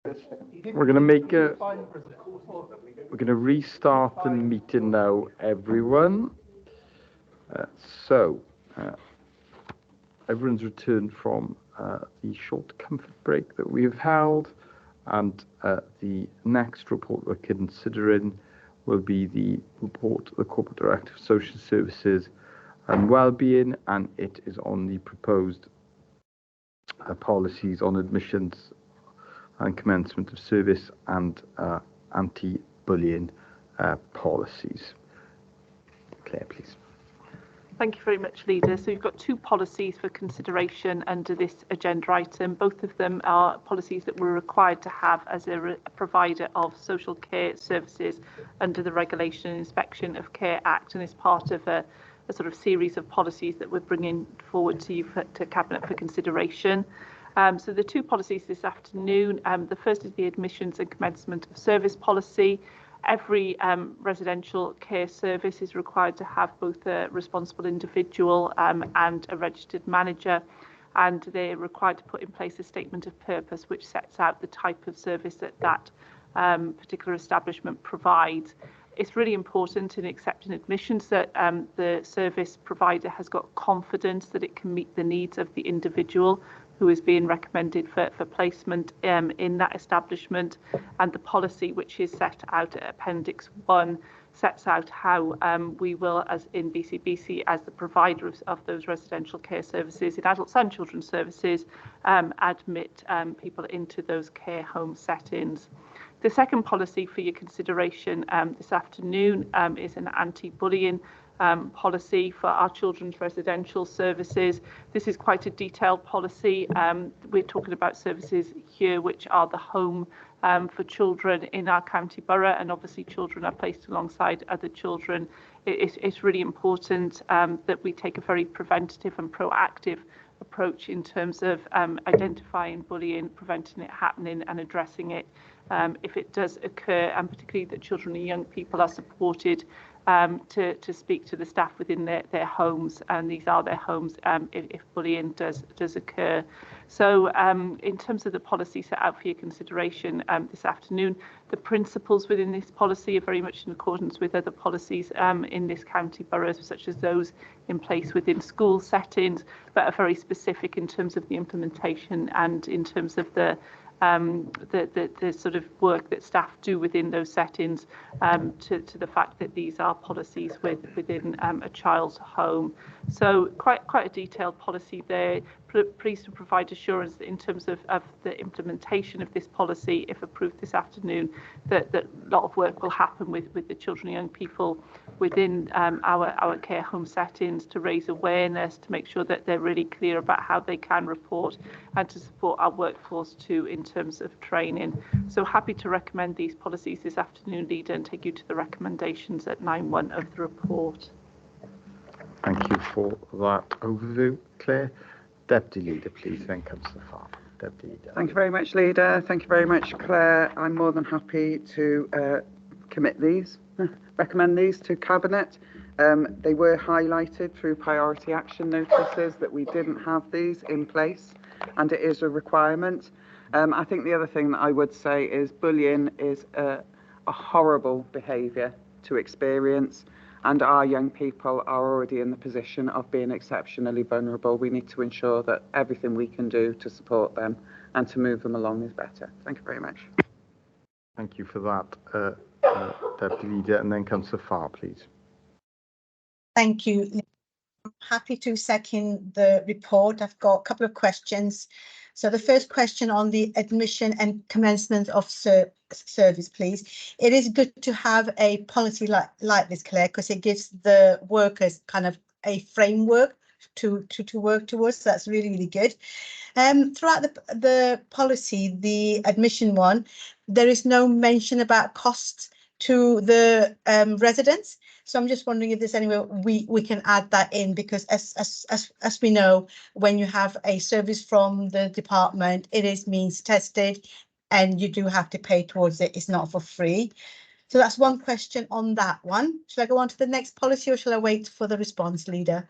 We're going to make a. We're going to restart the meeting now, everyone. So, everyone's returned from the short comfort break that we have held, and the next report we're considering will be the report of the Corporate Director of Social Services and Wellbeing, and it is on the proposed policies on admissions and commencement of service and anti-bullying policies. Claire, please. Thank you very much, Leader. So we've got two policies for consideration under this agenda item. Both of them are policies that we're required to have as a provider of social care services under the Regulation and Inspection of Care Act, and is part of a sort of series of policies that we're bringing forward to you to Cabinet for consideration. So the two policies this afternoon, the first is the admissions and commencement of service policy. Every residential care service is required to have both a responsible individual and a registered manager, and they're required to put in place a statement of purpose which sets out the type of service that particular establishment provides. It's really important in accepting admissions that the service provider has got confidence that it can meet the needs of the individual who is being recommended for placement in that establishment, and the policy which is set out at Appendix 1 sets out how we will, as in BCBC, as the provider of those residential care services in adults and children's services, admit people into those care home settings. The second policy for your consideration this afternoon is an anti-bullying policy for our children's residential services. This is quite a detailed policy. We're talking about services here which are the home for children in our county borough, and obviously children are placed alongside other children. It's really important that we take a very preventative and proactive approach in terms of identifying bullying, preventing it happening and addressing it if it does occur, and particularly that children and young people are supported to speak to the staff within their homes, and these are their homes if bullying does occur. So in terms of the policy set out for your consideration this afternoon, the principles within this policy are very much in accordance with other policies in this county borough, such as those in place within school settings, but are very specific in terms of the implementation and in terms of the sort of work that staff do within those settings to the fact that these are policies within a child's home. So quite a detailed policy there. Pleased to provide assurance that in terms of the implementation of this policy, if approved this afternoon, that a lot of work will happen with the children and young people within our care home settings to raise awareness, to make sure that they're really clear about how they can report, and to support our workforce too in terms of training. So happy to recommend these policies this afternoon, Leader, and take you to the recommendations at 9.1 of the report. Thank you for that overview, Claire. Deputy Leader, please, then comes the farm. Deputy Leader. Thank you very much, Leader. Thank you very much, Claire. I'm more than happy to recommend these to Cabinet. They were highlighted through priority action notices that we didn't have these in place, and it is a requirement. I think the other thing that I would say is bullying is a horrible behaviour to experience, and our young people are already in the position of being exceptionally vulnerable. We need to ensure that everything we can do to support them and to move them along is better. Thank you very much. Thank you for that, Deputy Leader. And then comes Safar, please. Thank you. I'm happy to second the report. I've got a couple of questions. So the first question on the admission and commencement of service, please. It is good to have a policy like this, Claire, because it gives the workers kind of a framework to work towards. So that's really, really good. Throughout the policy, the admission one, there is no mention about costs to the residents. So I'm just wondering if there's any way we can add that in, because as we know, when you have a service from the department, it is means tested and you do have to pay towards it. It's not for free. So that's one question on that one. Shall I go on to the next policy, or shall I wait for the response, Leader?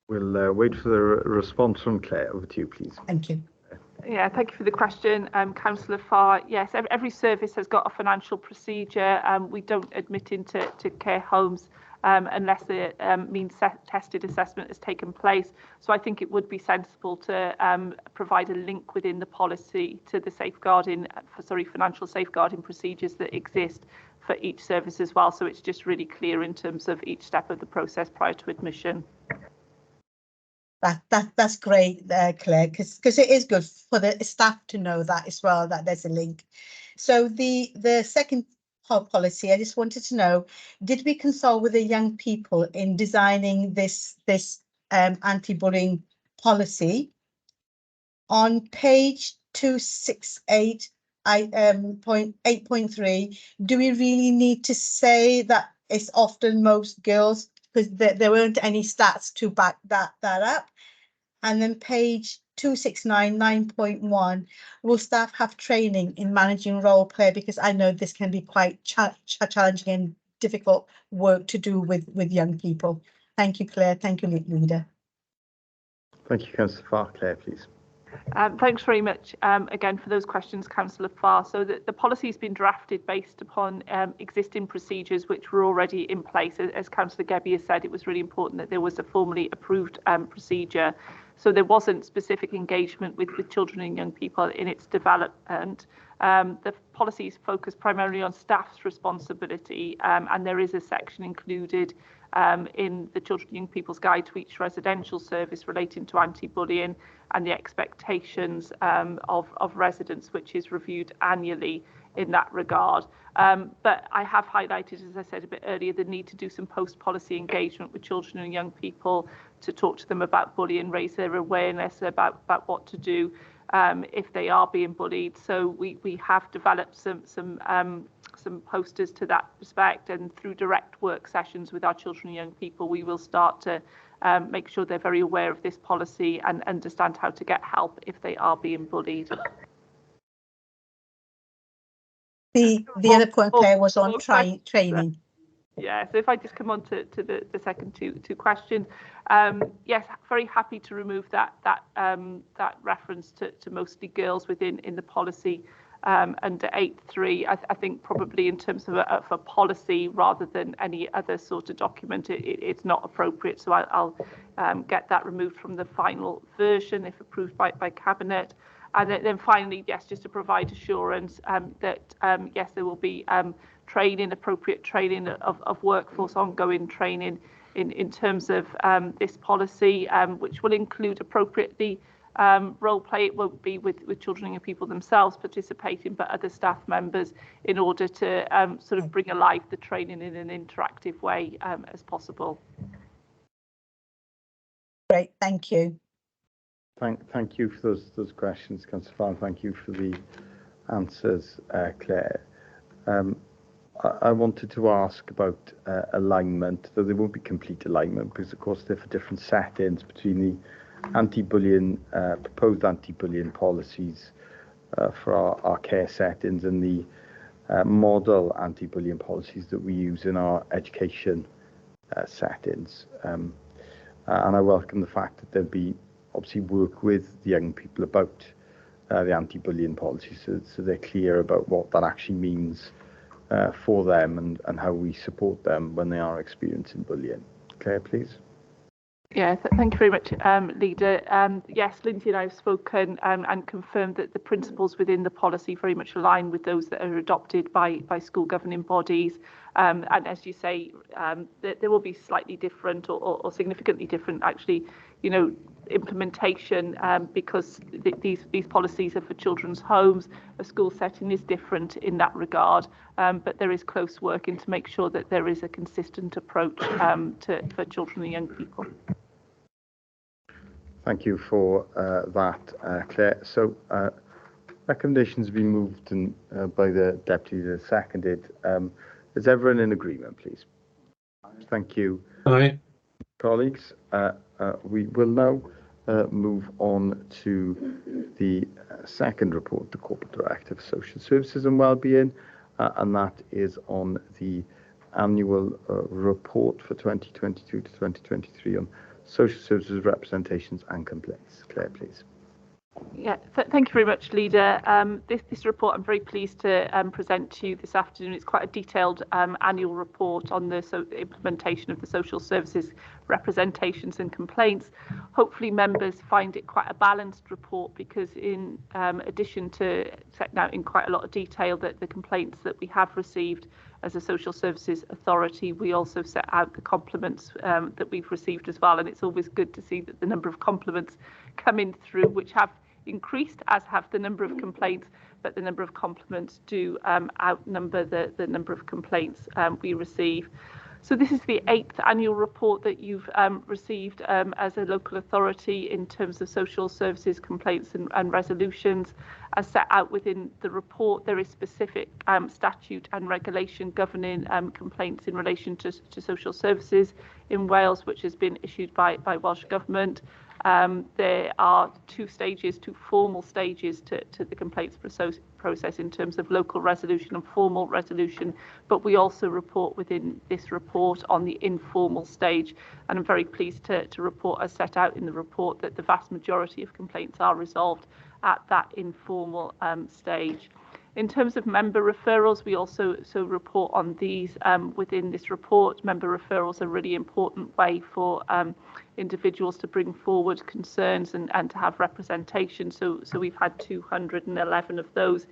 We'll wait for the response from Claire. Over to you, please. Thank you. Yeah, thank you for the question, Councillor Farr. Yes, every service has got a financial procedure. We don't admit into care homes unless the tested assessment has taken place. So I think it would be sensible to provide a link within the policy to the financial safeguarding procedures that exist for each service as well. So it's just really clear in terms of each step of the process prior to admission. That's great, Claire, because it is good for the staff to know that as well, that there's a link. So the second policy, I just wanted to know, did we consult with the young people in designing this anti-bullying policy? On page 268, point 8.3, do we really need to say that it's often most girls, because there weren't any stats to back that up? And then page 269, 9.1, will staff have training in managing role play? Because I know this can be quite challenging and difficult work to do with young people. Thank you, Claire. Thank you, Leader. Thank you, Councillor Farr. Claire, please. Thanks very much again for those questions, Councillor Farr. So the policy has been drafted based upon existing procedures which were already in place. As Councillor Gebbie has said, it was really important that there was a formally approved procedure. So there wasn't specific engagement with children and young people in its development. The policy is focused primarily on staff's responsibility, and there is a section included in the Children and Young People's Guide to each residential service relating to anti-bullying and the expectations of residents, which is reviewed annually in that regard. But I have highlighted, as I said a bit earlier, the need to do some post-policy engagement with children and young people to talk to them about bullying, raise their awareness about what to do if they are being bullied. So we have developed some posters to that respect, and through direct work sessions with our children and young people, we will start to make sure they're very aware of this policy and understand how to get help if they are being bullied. The other point, Claire, was on training. Yeah, so if I just come on to the second two questions, yes, very happy to remove that reference to mostly girls in the policy under 8.3. I think probably in terms of a policy rather than any other sort of document, it's not appropriate. So I'll get that removed from the final version if approved by Cabinet. And then finally, yes, just to provide assurance that yes, there will be training, appropriate training of workforce, ongoing training in terms of this policy, which will include appropriately role play. It won't be with children and young people themselves participating, but other staff members, in order to sort of bring alive the training in an interactive way as possible. Great, thank you. Thank you for those questions, Councillor Farr. Thank you for the answers, Claire. I wanted to ask about alignment, though there won't be complete alignment, because of course they're for different settings between the anti-bullying, proposed anti-bullying policies for our care settings and the model anti-bullying policies that we use in our education settings. And I welcome the fact that there'll be obviously work with the young people about the anti-bullying policies, so they're clear about what that actually means for them and how we support them when they are experiencing bullying. Claire, please. Yeah, thank you very much, Leader. Yes, Lindsay and I have spoken and confirmed that the principles within the policy very much align with those that are adopted by school governing bodies. And as you say, there will be slightly different or significantly different, actually, implementation because these policies are for children's homes. A school setting is different in that regard, but there is close working to make sure that there is a consistent approach for children and young people. Thank you for that, Claire. So recommendations have been moved by the Deputy Leader, seconded. Is everyone in agreement, please? Thank you. Aye. Colleagues, we will now move on to the second report, the Corporate Director for Social Services and Wellbeing, and that is on the annual report for 2022 to 2023 on social services representations and complaints. Claire, please. Yeah, thank you very much, Leader. This report I'm very pleased to present to you this afternoon. It's quite a detailed annual report on the implementation of the social services representations and complaints. Hopefully members find it quite a balanced report because in addition to setting out in quite a lot of detail that the complaints that we have received as a social services authority, we also set out the compliments that we've received as well. And it's always good to see that the number of compliments coming through, which have increased, as have the number of complaints, but the number of compliments do outnumber the number of complaints we receive. So this is the 8th annual report that you've received as a local authority in terms of social services complaints and resolutions. As set out within the report, there is specific statute and regulation governing complaints in relation to social services in Wales, which has been issued by Welsh Government. There are two formal stages to the complaints process in terms of local resolution and formal resolution, but we also report within this report on the informal stage, and I'm very pleased to report, as set out in the report, that the vast majority of complaints are resolved at that informal stage. In terms of member referrals, we also report on these within this report. Member referrals are a really important way for individuals to bring forward concerns and to have representation. So we've had 211 of those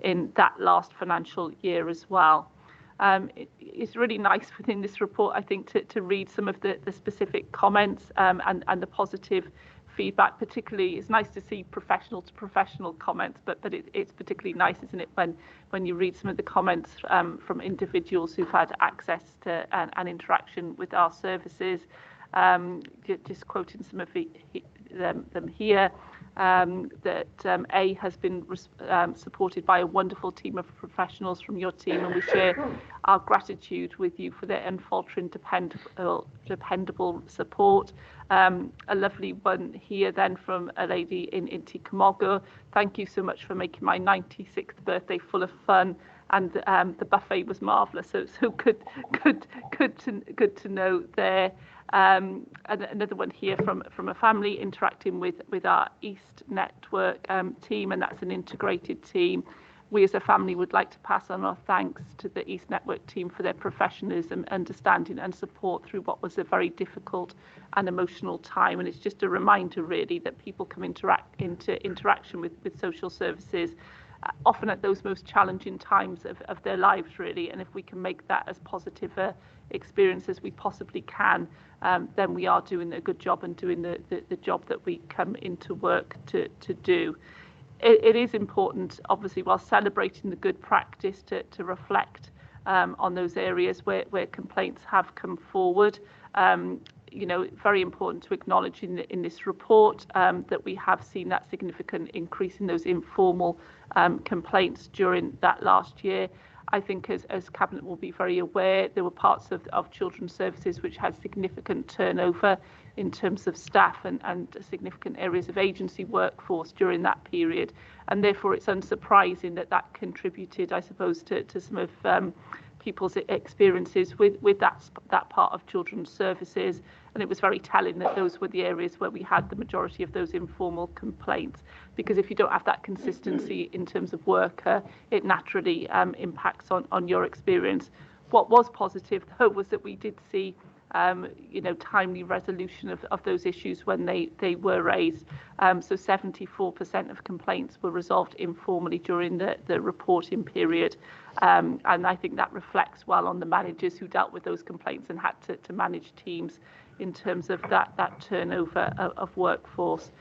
in that last financial year as well. It's really nice within this report, I think, to read some of the specific comments and the positive feedback. Particularly, it's nice to see professional to professional comments, but it's particularly nice, isn't it, when you read some of the comments from individuals who've had access to and interaction with our services. Just quoting some of them here, that A has been supported by a wonderful team of professionals from your team, and we share our gratitude with you for their unfaltering, dependable support. A lovely one here then from a lady in Tikamogo. Thank you so much for making my 96th birthday full of fun, and the buffet was marvellous. So good to know there. And another one here from a family interacting with our East Network team, and that's an integrated team. We as a family would like to pass on our thanks to the East Network team for their professionalism, understanding and support through what was a very difficult and emotional time. And it's just a reminder really that people come into interaction with social services often at those most challenging times of their lives really, and if we can make that as positive a experience as we possibly can, then we are doing a good job and doing the job that we come into work to do. It is important, obviously, while celebrating the good practice, to reflect on those areas where complaints have come forward. You know, very important to acknowledge in this report that we have seen that significant increase in those informal complaints during that last year. I think as Cabinet will be very aware, there were parts of children's services which had significant turnover in terms of staff and significant areas of agency workforce during that period. And therefore it's unsurprising that contributed, I suppose, to some of people's experiences with that part of children's services. And it was very telling that those were the areas where we had the majority of those informal complaints, because if you don't have that consistency in terms of worker, it naturally impacts on your experience. What was positive, though, was that we did see timely resolution of those issues when they were raised. So 74% of complaints were resolved informally during the reporting period. And I think that reflects well on the managers who dealt with those complaints and had to manage teams in terms of that turnover of workforce.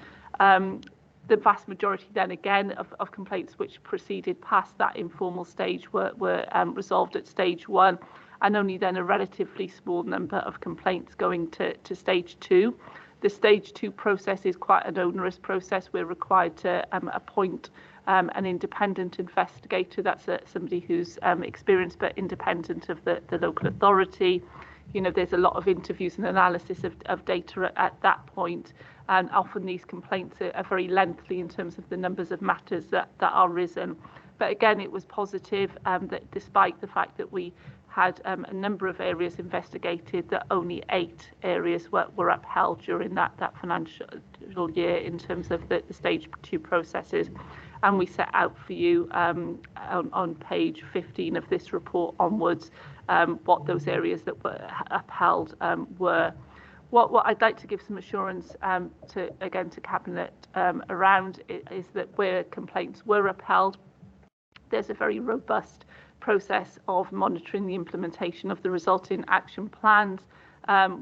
The vast majority then again of complaints which proceeded past that informal stage were resolved at stage 1, and only then a relatively small number of complaints going to stage 2. The stage 2 process is quite an onerous process. We're required to appoint an independent investigator. That's somebody who's experienced but independent of the local authority. You know, there's a lot of interviews and analysis of data at that point, and often these complaints are very lengthy in terms of the numbers of matters that are risen. But again, it was positive that despite the fact that we had a number of areas investigated, that only 8 areas were upheld during that financial year in terms of the stage 2 processes. And we set out for you on page 15 of this report onwards what those areas that were upheld were. What I'd like to give some assurance to Cabinet around is that where complaints were upheld, there's a very robust process of monitoring the implementation of the resulting action plans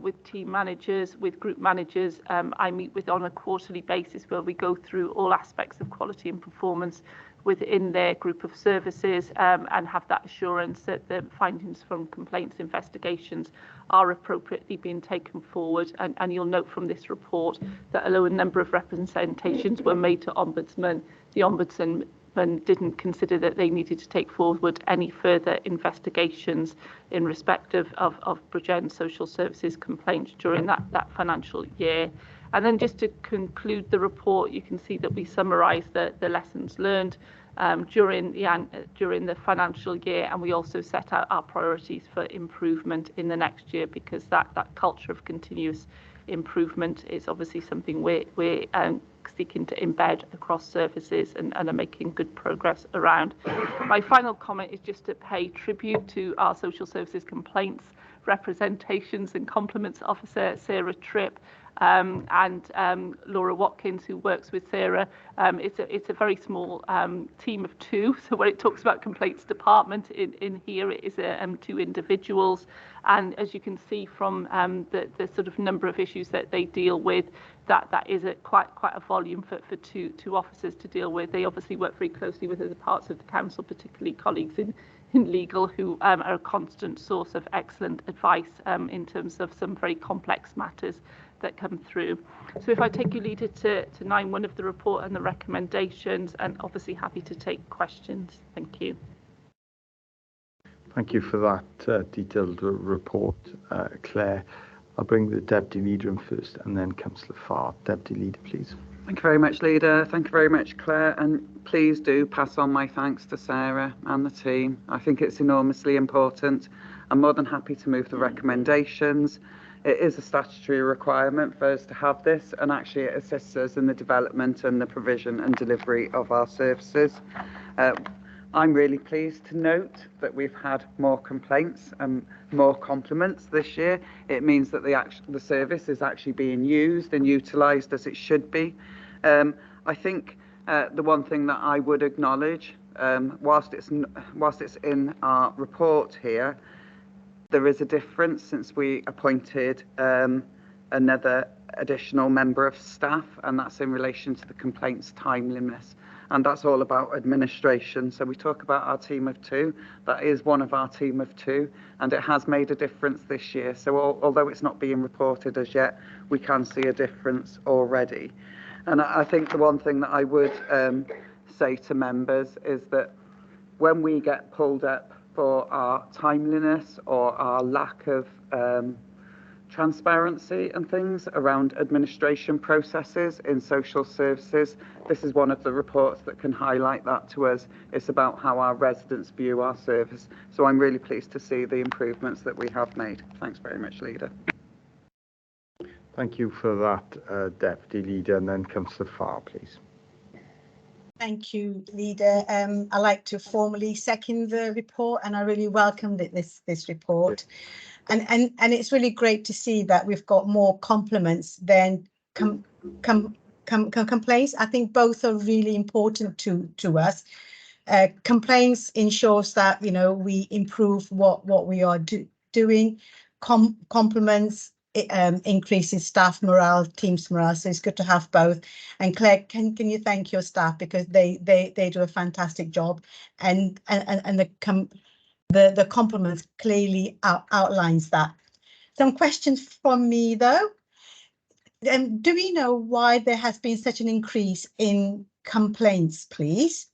with team managers, with group managers. I meet with on a quarterly basis where we go through all aspects of quality and performance within their group of services and have that assurance that the findings from complaints investigations are appropriately being taken forward. And you'll note from this report that although a number of representations were made to Ombudsman, the Ombudsman didn't consider that they needed to take forward any further investigations in respect of Bridgend Social Services complaints during that financial year. And then just to conclude the report, you can see that we summarise the lessons learned during the financial year, and we also set out our priorities for improvement in the next year, because that culture of continuous improvement is obviously something we're seeking to embed across services and are making good progress around. My final comment is just to pay tribute to our social services complaints representations and compliments officer Sarah Tripp and Laura Watkins, who works with Sarah. It's a very small team of 2. So when it talks about complaints department in here, it is 2 individuals. And as you can see from the sort of number of issues that they deal with, that is quite a volume for two officers to deal with. They obviously work very closely with other parts of the council, particularly colleagues in legal, who are a constant source of excellent advice in terms of some very complex matters that come through. So if I take you, Leader, to 9.1 of the report and the recommendations, and obviously happy to take questions. Thank you. Thank you for that detailed report, Claire. I'll bring the Deputy Leader in first and then Councillor Farr. Deputy Leader, please. Thank you very much, Leader. Thank you very much, Claire. And please do pass on my thanks to Sarah and the team. I think it's enormously important. I'm more than happy to move the recommendations. It is a statutory requirement for us to have this, and actually it assists us in the development and the provision and delivery of our services. I'm really pleased to note that we've had more complaints and more compliments this year. It means that the service is actually being used and utilised as it should be. I think the one thing that I would acknowledge, whilst it's in our report here, there is a difference since we appointed another additional member of staff, and that's in relation to the complaints timeliness. And that's all about administration. So we talk about our team of 2. That is one of our team of 2, and it has made a difference this year. So although it's not being reported as yet, we can see a difference already. And I think the one thing that I would say to members is that when we get pulled up for our timeliness or our lack of transparency and things around administration processes in social services, this is one of the reports that can highlight that to us. It's about how our residents view our service. So I'm really pleased to see the improvements that we have made. Thanks very much, Leader. Thank you for that, Deputy Leader, and then Councillor Farr, please. Thank you, Leader. I'd like to formally second the report, and I really welcome this report. And it's really great to see that we've got more compliments than complaints. I think both are really important to us. Complaints ensures that, you know, we improve what we are doing. Compliments increases staff morale, teams morale. So it's good to have both. And Claire, can you thank your staff, because they do a fantastic job, and the compliments clearly outlines that. Some questions from me though. Do we know why there has been such an increase in complaints, please?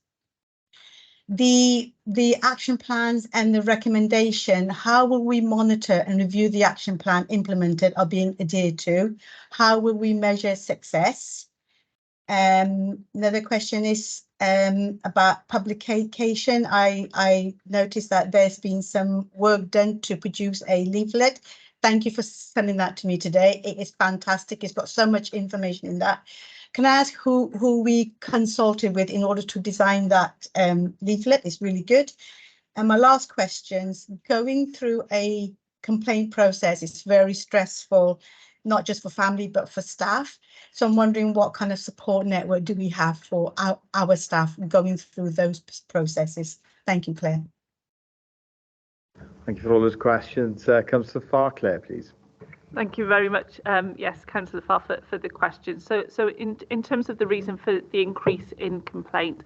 The action plans and the recommendation, how will we monitor and review the action plan implemented or being adhered to? How will we measure success? Another question is, about publication. I noticed that there's been some work done to produce a leaflet. Thank you for sending that to me today. It is fantastic. It's got so much information in that. Can I ask who we consulted with in order to design that leaflet? It's really good. And my last questions, going through a complaint process is very stressful, not just for family, but for staff. So I'm wondering what kind of support network do we have for our staff going through those processes? Thank you, Claire. Thank you for all those questions. Councillor Farr, Claire, please. Thank you very much. Yes, Councillor Farr, for the question. So in terms of the reason for the increase in complaint,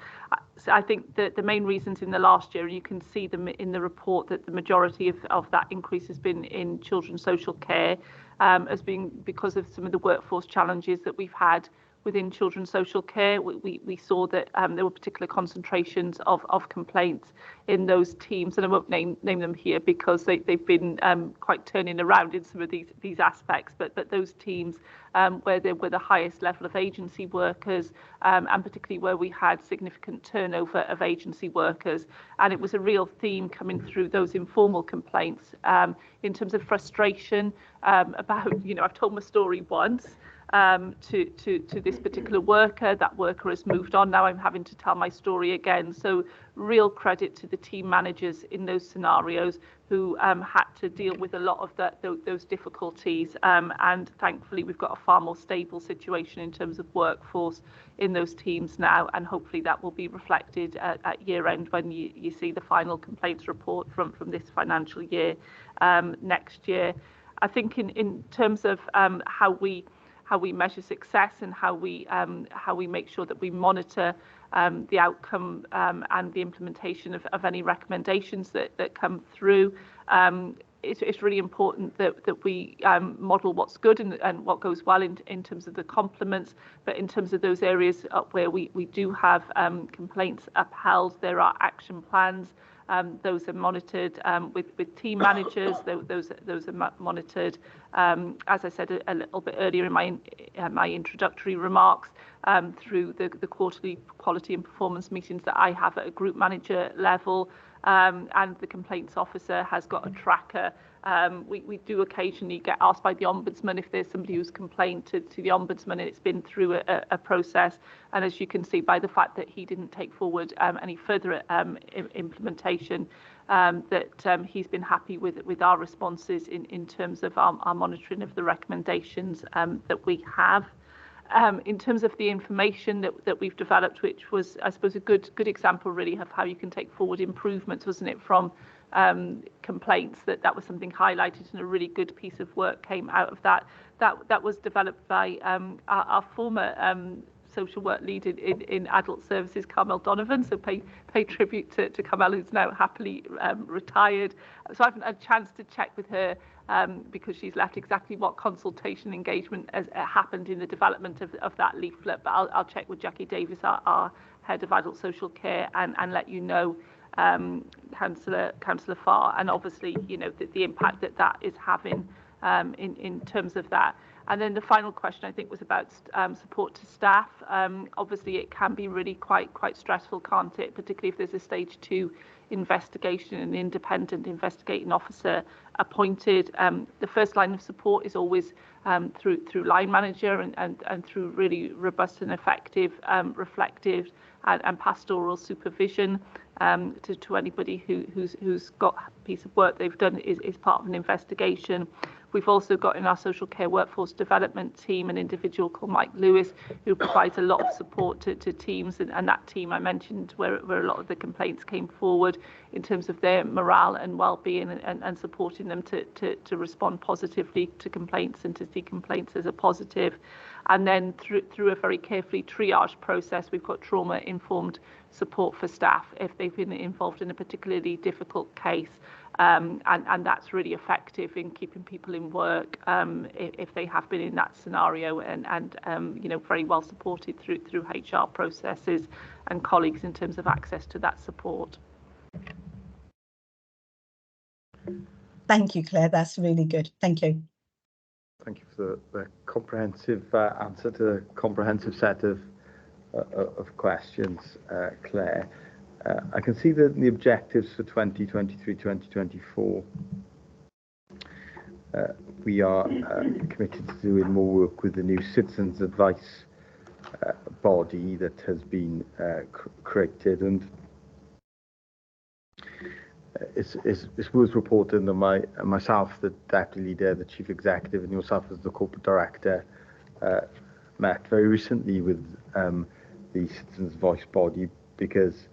I think that the main reasons in the last year, you can see them in the report, that the majority of that increase has been in children's social care, as being because of some of the workforce challenges that we've had within children's social care. We saw that there were particular concentrations of complaints in those teams, and I won't name them here because they've been quite turning around in some of these aspects, but those teams where there were the highest level of agency workers, and particularly where we had significant turnover of agency workers, and it was a real theme coming through those informal complaints in terms of frustration about, I've told my story once to this particular worker. That worker has moved on. Now I'm having to tell my story again. So real credit to the team managers in those scenarios who had to deal with a lot of those difficulties. And thankfully, we've got a far more stable situation in terms of workforce in those teams now. And hopefully that will be reflected at year end when you see the final complaints report from this financial year next year. I think in terms of how we measure success and how we make sure that we monitor the outcome and the implementation of any recommendations that come through. It's really important that we model what's good and what goes well in terms of the compliments, but in terms of those areas where we do have complaints upheld, there are action plans. Those are monitored with team managers. Those are monitored, as I said a little bit earlier in my introductory remarks, through the quarterly quality and performance meetings that I have at a group manager level, and the complaints officer has got a tracker. We do occasionally get asked by the Ombudsman if there's somebody who's complained to the Ombudsman and it's been through a process. And as you can see by the fact that he didn't take forward any further implementation, that he's been happy with our responses in terms of our monitoring of the recommendations that we have. In terms of the information that we've developed, which was, I suppose, a good example really of how you can take forward improvements, wasn't it, from complaints, that was something highlighted, and a really good piece of work came out of that. That was developed by our former social work lead in adult services, Carmel Donovan. So pay tribute to Carmel, who's now happily retired. So I haven't had a chance to check with her because she's left exactly what consultation engagement has happened in the development of that leaflet. But I'll check with Jackie Davis, our head of adult social care, and let you know, Councillor Farr, and obviously the impact that is having in terms of that. And then the final question, I think, was about support to staff. Obviously, it can be really quite stressful, can't it? Particularly if there's a stage 2 investigation and an independent investigating officer appointed. The first line of support is always through line manager and through really robust and effective, reflective and pastoral supervision to anybody who's got a piece of work they've done is part of an investigation. We've also got in our social care workforce development team an individual called Mike Lewis, who provides a lot of support to teams, and that team I mentioned where a lot of the complaints came forward in terms of their morale and well-being, and supporting them to respond positively to complaints and to see complaints as a positive. And then through a very carefully triage process, we've got trauma-informed support for staff if they've been involved in a particularly difficult case. And that's really effective in keeping people in work if they have been in that scenario, and very well supported through HR processes and colleagues in terms of access to that support. Thank you, Claire. That's really good. Thank you. Thank you for the comprehensive answer to a comprehensive set of of questions, Claire. I can see that the objectives for 2023-2024, we are committed to doing more work with the new citizens advice body that has been created, and it's worth reporting that myself, the deputy leader, the chief executive, and yourself as the corporate director met very recently with the citizens voice body, because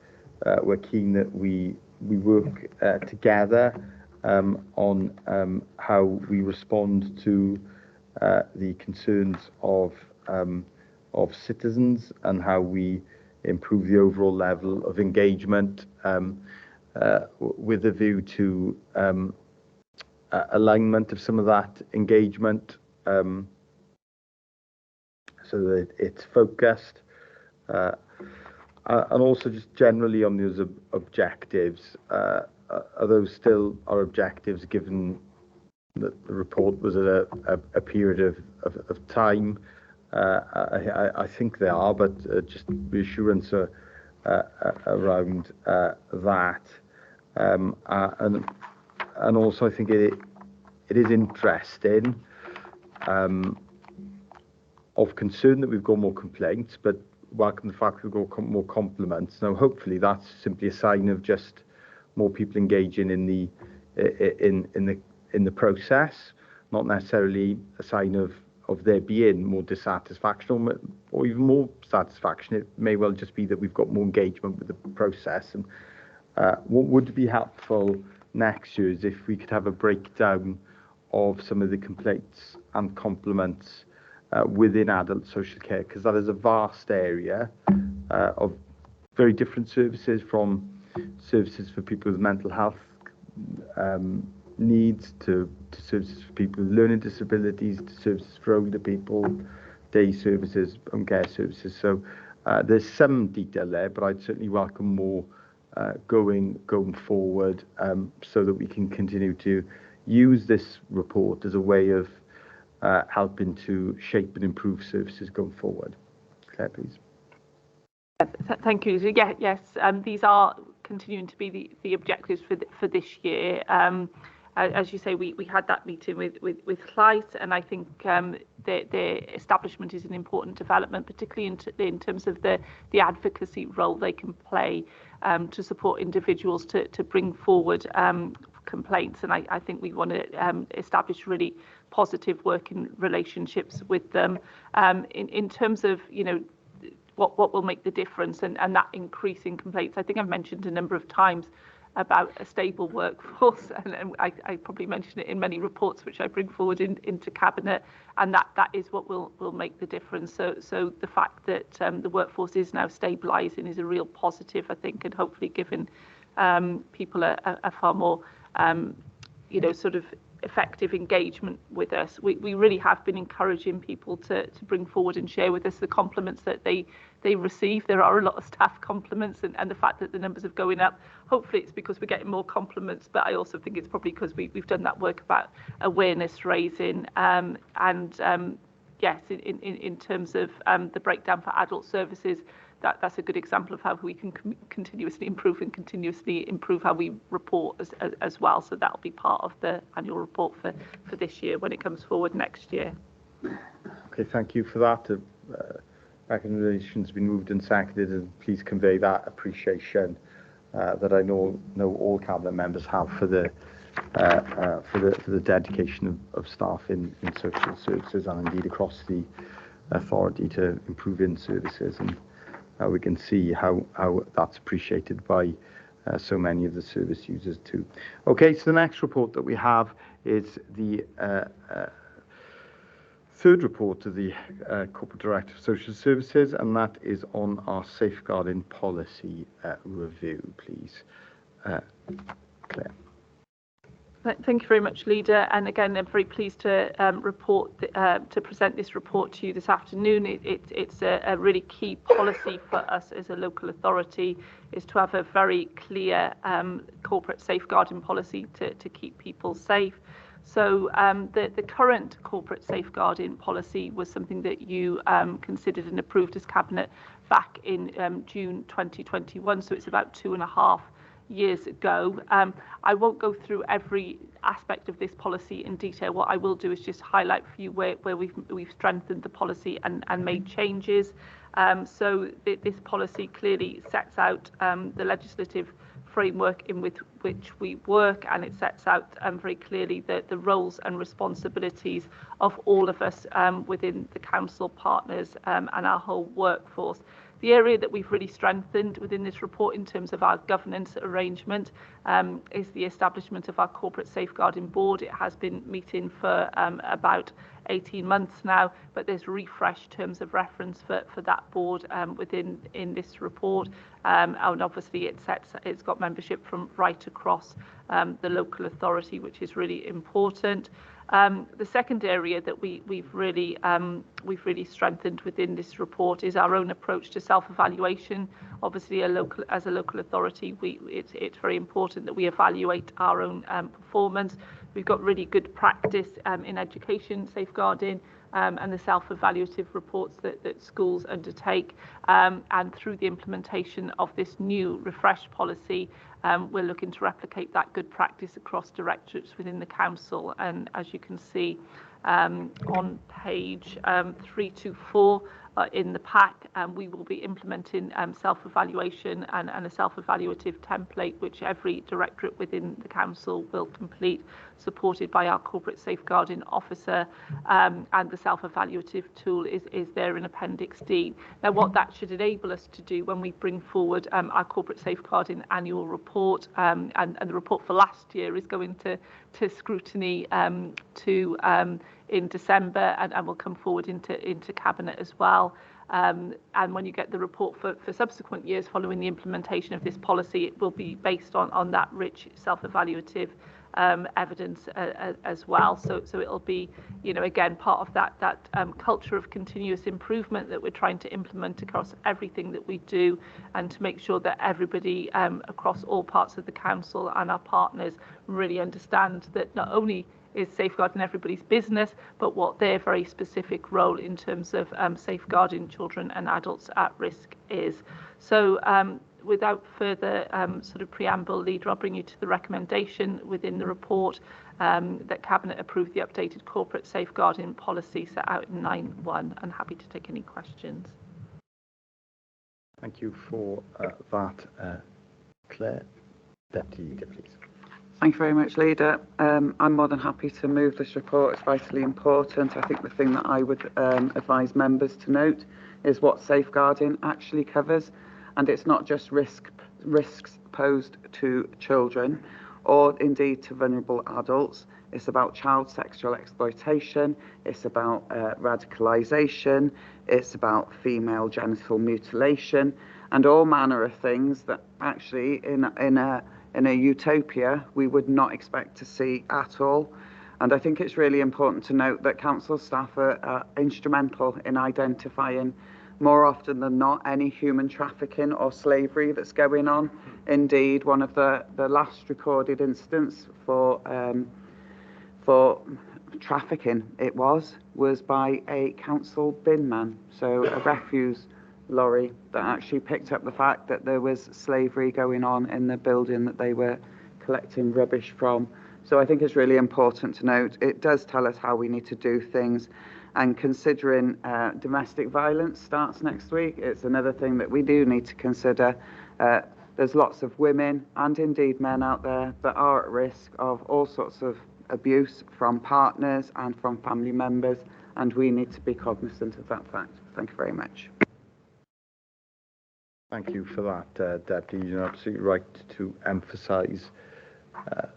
we're keen that we work together on how we respond to the concerns of citizens, and how we improve the overall level of engagement, with a view to alignment of some of that engagement, so that it's focused, and also just generally on those objectives. Are those still our objectives, given that the report was at a period of time? I think they are, but just reassurance around that. And also I think it is interesting, of concern that we've got more complaints, but welcome the fact we've got more compliments. Now, hopefully that's simply a sign of just more people engaging in the process, not necessarily a sign of there being more dissatisfaction or even more satisfaction. It may well just be that we've got more engagement with the process. And what would be helpful next year is if we could have a breakdown of some of the complaints and compliments within adult social care, because that is a vast area of very different services, from services for people with mental health needs to services for people with learning disabilities, to services for older people, day services, home care services. So there's some detail there, but I'd certainly welcome more going forward, so that we can continue to use this report as a way of helping to shape and improve services going forward. Claire, please. Thank you. Yeah, yes, these are continuing to be the objectives for this year. As you say, we had that meeting with Llais, and I think the establishment is an important development, particularly in terms of the advocacy role they can play to support individuals to bring forward complaints. And I think we want to establish really positive working relationships with them, in terms of, you know, what will make the difference, and that increase in complaints. I think I've mentioned a number of times about a stable workforce, and I probably mention it in many reports which I bring forward into Cabinet, and that is what will make the difference. So the fact that the workforce is now stabilising is a real positive, I think, and hopefully giving people a far more you know, sort of effective engagement with us. We really have been encouraging people to bring forward and share with us the compliments that they receive. There are a lot of staff compliments, and the fact that the numbers are going up, hopefully it's because we're getting more compliments, but I also think it's probably because we've done that work about awareness raising, and yes, in terms of the breakdown for adult services, that's a good example of how we can continuously improve how we report as well. So that'll be part of the annual report for this year when it comes forward next year. Okay, thank you for that. Recommendations have been moved and seconded, and please convey that appreciation that I know all Cabinet members have for the dedication of staff in social services, and indeed across the authority, to improving services. And we can see how that's appreciated by so many of the service users too. Okay, so the next report that we have is the third report of the Corporate Director of Social Services, and that is on our safeguarding policy review, please. Claire. Thank you very much, Leader. And again, I'm very pleased to present this report to you this afternoon. It's a really key policy for us as a local authority, is to have a very clear corporate safeguarding policy to keep people safe. So the current corporate safeguarding policy was something that you considered and approved as Cabinet back in June 2021, so it's about 2.5 years ago. I won't go through every aspect of this policy in detail. What I will do is just highlight for you where we've strengthened the policy and made changes. So this policy clearly sets out the legislative framework in which we work, and it sets out very clearly the roles and responsibilities of all of us within the council partners and our whole workforce. The area that we've really strengthened within this report in terms of our governance arrangement is the establishment of our Corporate Safeguarding Board. It has been meeting for about 18 months now, but there's refreshed terms of reference for that board in this report, and obviously it's got membership from right across the local authority, which is really important. The second area that we've really strengthened within this report is our own approach to self-evaluation. Obviously, as a local authority, it's very important that we evaluate our own performance. We've got really good practice in education safeguarding and the self-evaluative reports that schools undertake. And through the implementation of this new refreshed policy, we're looking to replicate that good practice across directorates within the council. And as you can see on page 324 in the pack, we will be implementing self-evaluation and a self-evaluative template which every directorate within the council will complete, supported by our corporate safeguarding officer, and the self-evaluative tool is there in Appendix D. Now, what that should enable us to do when we bring forward our corporate safeguarding annual report, and the report for last year is going to scrutiny in December, and will come forward into Cabinet as well. And when you get the report for subsequent years following the implementation of this policy, it will be based on that rich self-evaluative evidence as well. So it'll be, again, part of that culture of continuous improvement that we're trying to implement across everything that we do, and to make sure that everybody across all parts of the council and our partners really understand that not only is safeguarding everybody's business, but what their very specific role in terms of safeguarding children and adults at risk is. So without further sort of preamble, Leader, I'll bring you to the recommendation within the report that Cabinet approve the updated corporate safeguarding policy set out in 9.1, and happy to take any questions. Thank you for that, Claire. Deputy Leader, please. Thank you very much, Leader. I'm more than happy to move this report. It's vitally important. I think the thing that I would advise members to note is what safeguarding actually covers, and it's not just risks posed to children or indeed to vulnerable adults. It's about child sexual exploitation, it's about radicalisation, it's about female genital mutilation, and all manner of things that actually in a utopia we would not expect to see at all. And I think it's really important to note that council staff are instrumental in identifying, more often than not, any human trafficking or slavery that's going on. Indeed, one of the last recorded incidents for trafficking was by a council bin man, so a refuse lorry that actually picked up the fact that there was slavery going on in the building that they were collecting rubbish from. So I think it's really important to note it does tell us how we need to do things. And considering domestic violence starts next week, it's another thing that we do need to consider. There's lots of women and indeed men out there that are at risk of all sorts of abuse from partners and from family members, and we need to be cognizant of that fact. Thank you very much. Thank you for that, Deputy. You're absolutely right to emphasise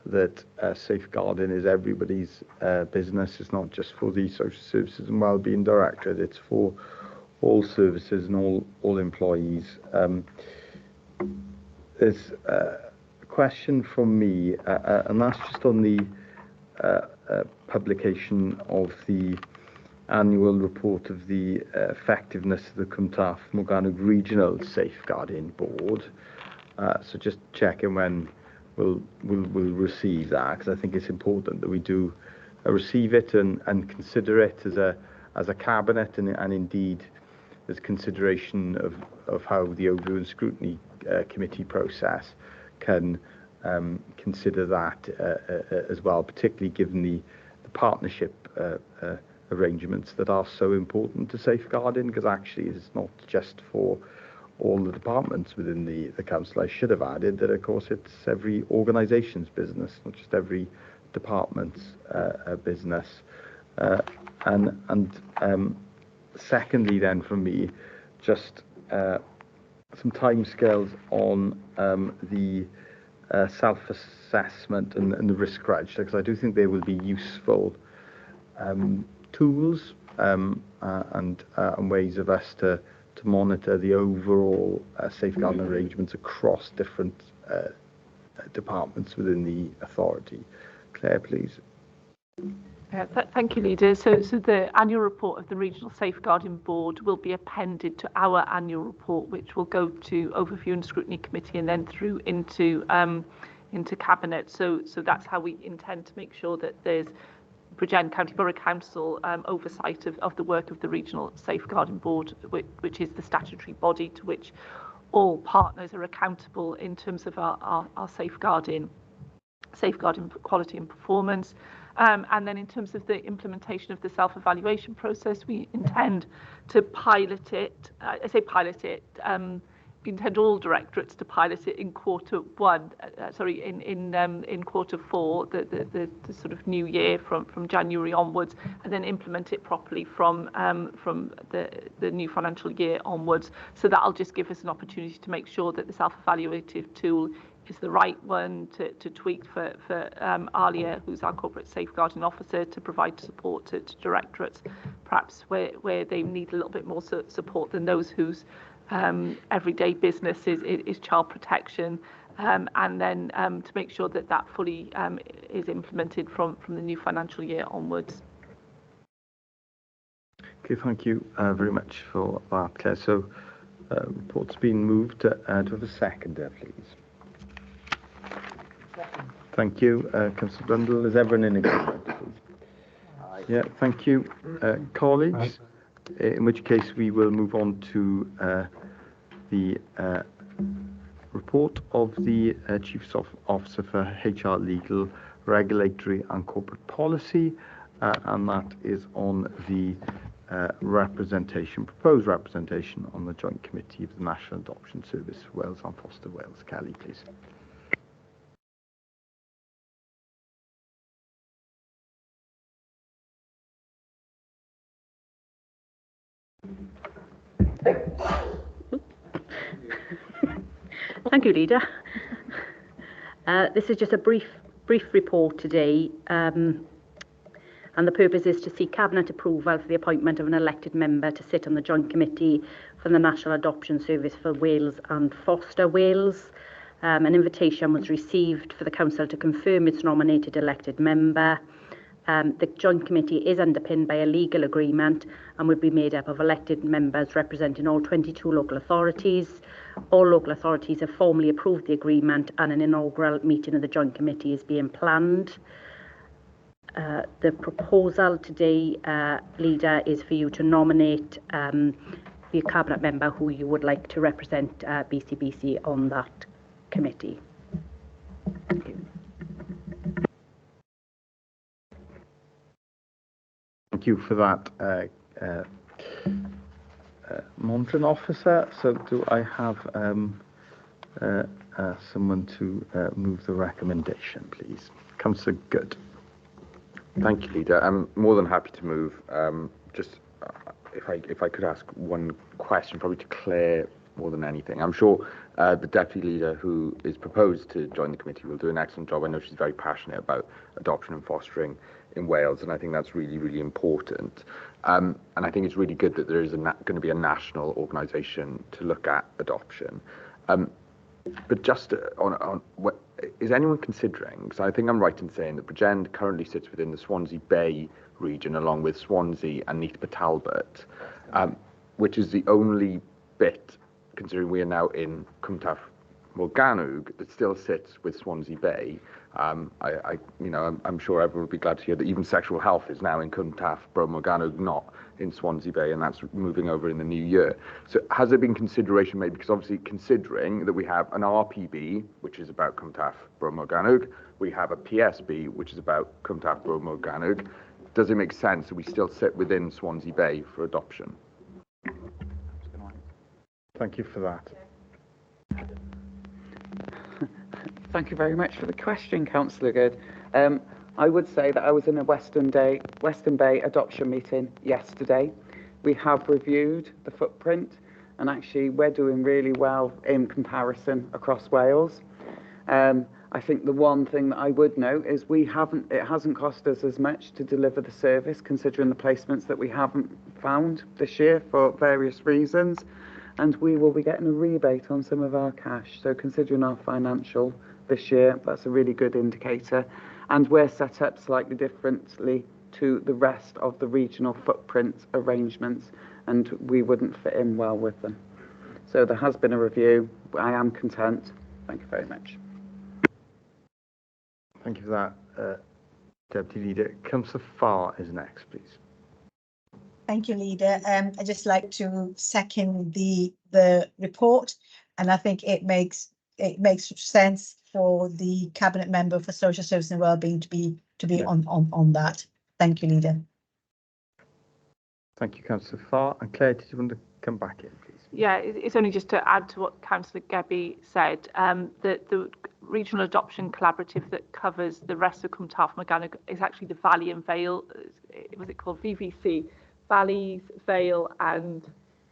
that safeguarding is everybody's business. It's not just for the Social Services and Wellbeing Directorate, it's for all services and all employees. There's a question from me, and that's just on the publication of the annual report of the effectiveness of the Cwm Taf Morgannwg Regional Safeguarding Board. So just checking when we'll receive that, because I think it's important that we do receive it and consider it as a cabinet, and indeed there's consideration of how the overview and scrutiny committee process can consider that as well, particularly given the partnership arrangements that are so important to safeguarding, because actually it's not just for all the departments within the council. I should have added that, of course, it's every organisation's business, not just every department's business. Secondly, then, from me, just some timescales on the self-assessment and the risk register, because I do think they will be useful tools and ways of us to monitor the overall safeguarding arrangements across different departments within the authority. Claire, please. Thank you, Leader. So the annual report of the Regional Safeguarding Board will be appended to our annual report, which will go to Overview and Scrutiny Committee and then through into Cabinet. So that's how we intend to make sure that there's Bridgend County Borough Council oversight of the work of the Regional Safeguarding Board, which is the statutory body to which all partners are accountable in terms of our safeguarding quality and performance. And then in terms of the implementation of the self-evaluation process, we intend to pilot it. I say pilot it. We intend all directorates to pilot it in quarter one. In quarter four, the sort of new year from January onwards, and then implement it properly from the new financial year onwards. So that'll just give us an opportunity to make sure that the self-evaluative tool is the right one to tweak for Alia, who's our corporate safeguarding officer, to provide support to directorates, perhaps where they need a little bit more support than those whose everyday business is child protection, and then to make sure that fully is implemented from the new financial year onwards. Okay, thank you very much for that, Claire. So, report's been moved to have a seconder, please. Thank you, Councillor Brundle. Is everyone in agreement, please? Yeah, thank you, colleagues. In which case we will move on to the report of the Chief Officer for HR, Legal, Regulatory and Corporate Policy, and that is on the proposed representation on the Joint Committee of the National Adoption Service for Wales and Foster Wales. Kelly, please. Thank you, Leader. This is just a brief report today, and the purpose is to seek Cabinet approval for the appointment of an elected member to sit on the Joint Committee for the National Adoption Service for Wales and Foster Wales. An invitation was received for the Council to confirm its nominated elected member. The Joint Committee is underpinned by a legal agreement and would be made up of elected members representing all 22 local authorities. All local authorities have formally approved the agreement, and an inaugural meeting of the Joint Committee is being planned. The proposal today, Leader, is for you to nominate the Cabinet member who you would like to represent BCBC on that committee. Thank you. Thank you for that, monitoring officer. So do I have someone to move the recommendation, please? Councillor Good. Thank you, Leader. I'm more than happy to move. Just if I could ask one question, probably to Claire more than anything. I'm sure the Deputy Leader who is proposed to join the committee will do an excellent job. I know she's very passionate about adoption and fostering in Wales, and I think that's really, really important. And I think it's really good that there is going to be a national organisation to look at adoption. But just on what is anyone considering? Because I think I'm right in saying that Bridgend currently sits within the Swansea Bay region, along with Swansea and Neath Talbot, which is the only bit, considering we are now in Cwm Taf Morgannwg that still sits with Swansea Bay. I'm sure everyone would be glad to hear that even sexual health is now in Cwmtaf, Bro Morgannwg, not in Swansea Bay, and that's moving over in the new year. So has there been consideration made, because obviously considering that we have an RPB, which is about Cwmtaf, Bro Morgannwg, we have a PSB, which is about Cwmtaf, Bro Morgannwg, does it make sense that we still sit within Swansea Bay for adoption? Thank you for that. Thank you very much for the question, Councillor Good. I would say that I was in a Western Bay adoption meeting yesterday. We have reviewed the footprint, and actually we're doing really well in comparison across Wales. I think the one thing that I would note is it hasn't cost us as much to deliver the service, considering the placements that we haven't found this year for various reasons. And we will be getting a rebate on some of our cash. So considering our financial this year, that's a really good indicator. And we're set up slightly differently to the rest of the regional footprint arrangements, and we wouldn't fit in well with them. So there has been a review. I am content. Thank you very much. Thank you for that, Deputy Leader. Councillor Farr is next, please. Thank you, Leader. I'd just like to second the report, and I think it makes sense for the Cabinet Member for Social Services and Wellbeing to be on that. Thank you, Leader. Thank you, Councillor Farr. And Claire, did you want to come back in, please? Yeah, it's only just to add to what Councillor Gebbie said, that the Regional Adoption Collaborative that covers the rest of Cwmtaf Morgannwg is actually the Valley and Vale, was it called VVC? Valleys, Vale and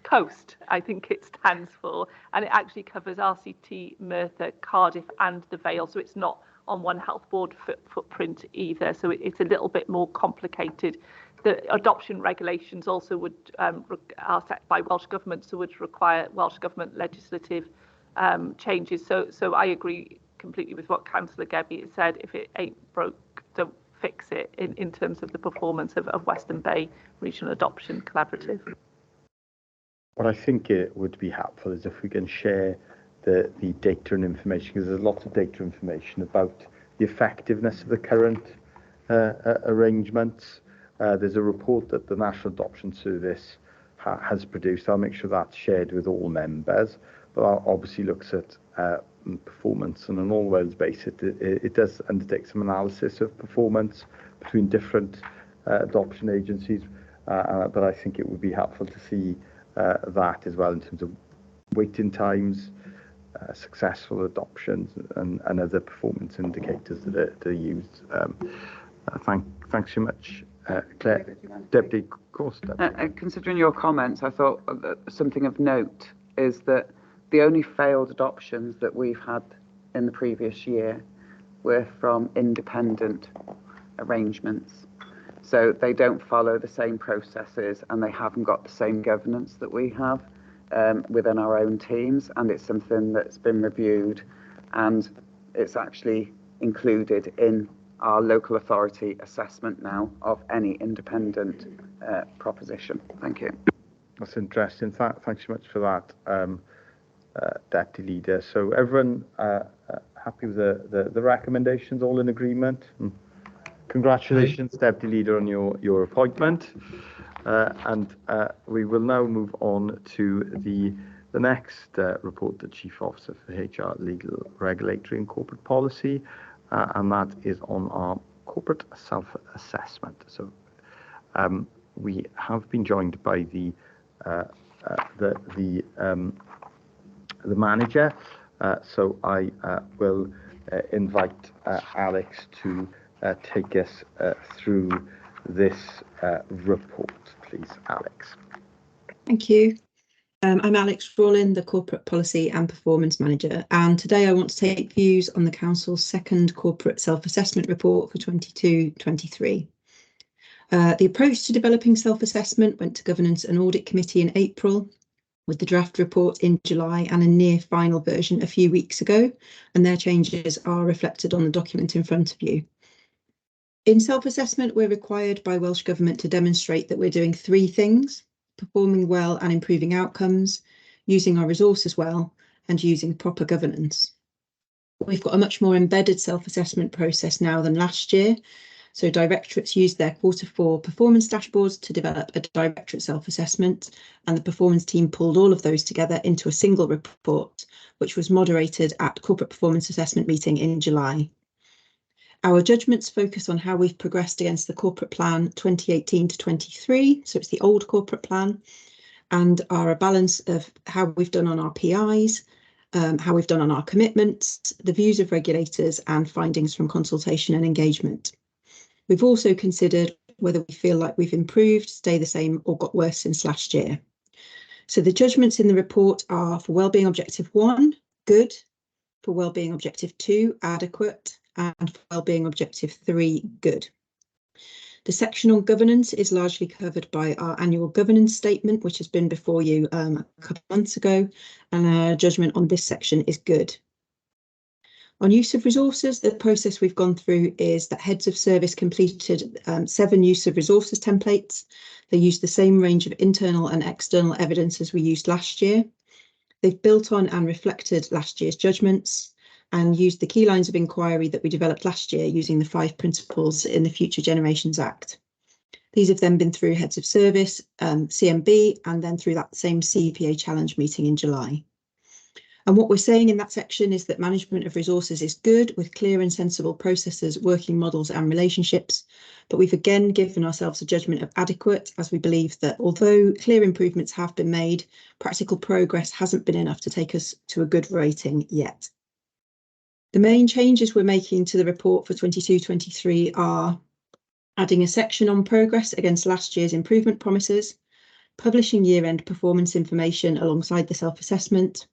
Coast, I think it stands for, and it actually covers RCT, Merthyr, Cardiff and the Vale, so it's not on one health board footprint either, so it's a little bit more complicated. The adoption regulations also are set by Welsh Government, so would require Welsh Government legislative changes. So I agree completely with what Councillor Gebbie has said. If it ain't broke, don't fix it in terms of the performance of Western Bay Regional Adoption Collaborative. What I think it would be helpful is if we can share the data and information, because there's lots of data information about the effectiveness of the current arrangements. There's a report that the National Adoption Service has produced. I'll make sure that's shared with all members, but I'll obviously looks at performance on an all Wales basis. It does undertake some analysis of performance between different adoption agencies, but I think it would be helpful to see that as well in terms of waiting times, successful adoptions, and other performance indicators that are used. Thanks so much, Claire. Deputy, of course. Considering your comments, I thought something of note is that the only failed adoptions that we've had in the previous year were from independent arrangements. So they don't follow the same processes and they haven't got the same governance that we have within our own teams. And it's something that's been reviewed and it's actually included in our local authority assessment now of any independent proposition. Thank you. That's interesting. Thanks so much for that. Deputy Leader. So everyone happy with the recommendations, all in agreement? Congratulations, Deputy Leader, on your appointment. And we will now move on to the next report, the Chief Officer for HR, Legal, Regulatory and Corporate Policy, and that is on our corporate self-assessment. So we have been joined by the manager, so I will invite Alex to take us through this report, please, Alex. Thank you. I'm Alex Rawlin, the Corporate Policy and Performance Manager, and today I want to take views on the Council's second Corporate Self-Assessment Report for 22-23. The approach to developing self-assessment went to Governance and Audit Committee in April, with the draft report in July and a near final version a few weeks ago, and their changes are reflected on the document in front of you. In self-assessment, we're required by Welsh Government to demonstrate that we're doing three things: performing well and improving outcomes, using our resources well, and using proper governance. We've got a much more embedded self-assessment process now than last year. So directorates used their Q4 performance dashboards to develop a directorate self-assessment, and the performance team pulled all of those together into a single report, which was moderated at corporate performance assessment meeting in July. Our judgments focus on how we've progressed against the corporate plan 2018 to 23, so it's the old corporate plan, and are a balance of how we've done on our PIs, how we've done on our commitments, the views of regulators, and findings from consultation and engagement. We've also considered whether we feel like we've improved, stayed the same, or got worse since last year. So the judgments in the report are for Wellbeing Objective 1, good, for Wellbeing Objective 2, adequate, and for Wellbeing Objective 3, good. The section on governance is largely covered by our annual governance statement, which has been before you a couple of months ago, and our judgment on this section is good. On use of resources, the process we've gone through is that heads of service completed 7 use of resources templates. They used the same range of internal and external evidence as we used last year. They've built on and reflected last year's judgments and used the key lines of inquiry that we developed last year using the 5 principles in the Future Generations Act. These have then been through heads of service, CMB, and then through that same CPA challenge meeting in July. And what we're saying in that section is that management of resources is good, with clear and sensible processes, working models and relationships. But we've again given ourselves a judgment of adequate, as we believe that although clear improvements have been made, practical progress hasn't been enough to take us to a good rating yet. The main changes we're making to the report for 22-23 are adding a section on progress against last year's improvement promises, publishing year-end performance information alongside the self-assessment,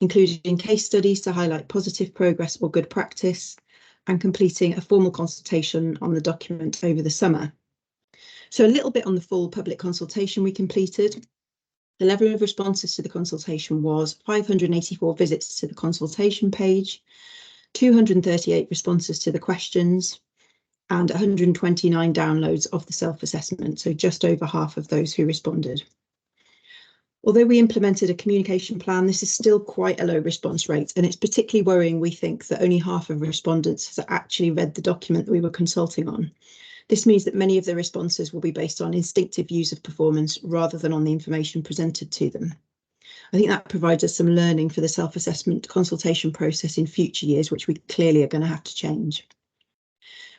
including case studies to highlight positive progress or good practice, and completing a formal consultation on the document over the summer. So a little bit on the full public consultation we completed. The level of responses to the consultation was 584 visits to the consultation page, 238 responses to the questions, and 129 downloads of the self-assessment, so just over half of those who responded. Although we implemented a communication plan, this is still quite a low response rate, and it's particularly worrying, we think, that only half of respondents has actually read the document that we were consulting on. This means that many of the responses will be based on instinctive views of performance rather than on the information presented to them. I think that provides us some learning for the self-assessment consultation process in future years, which we clearly are going to have to change.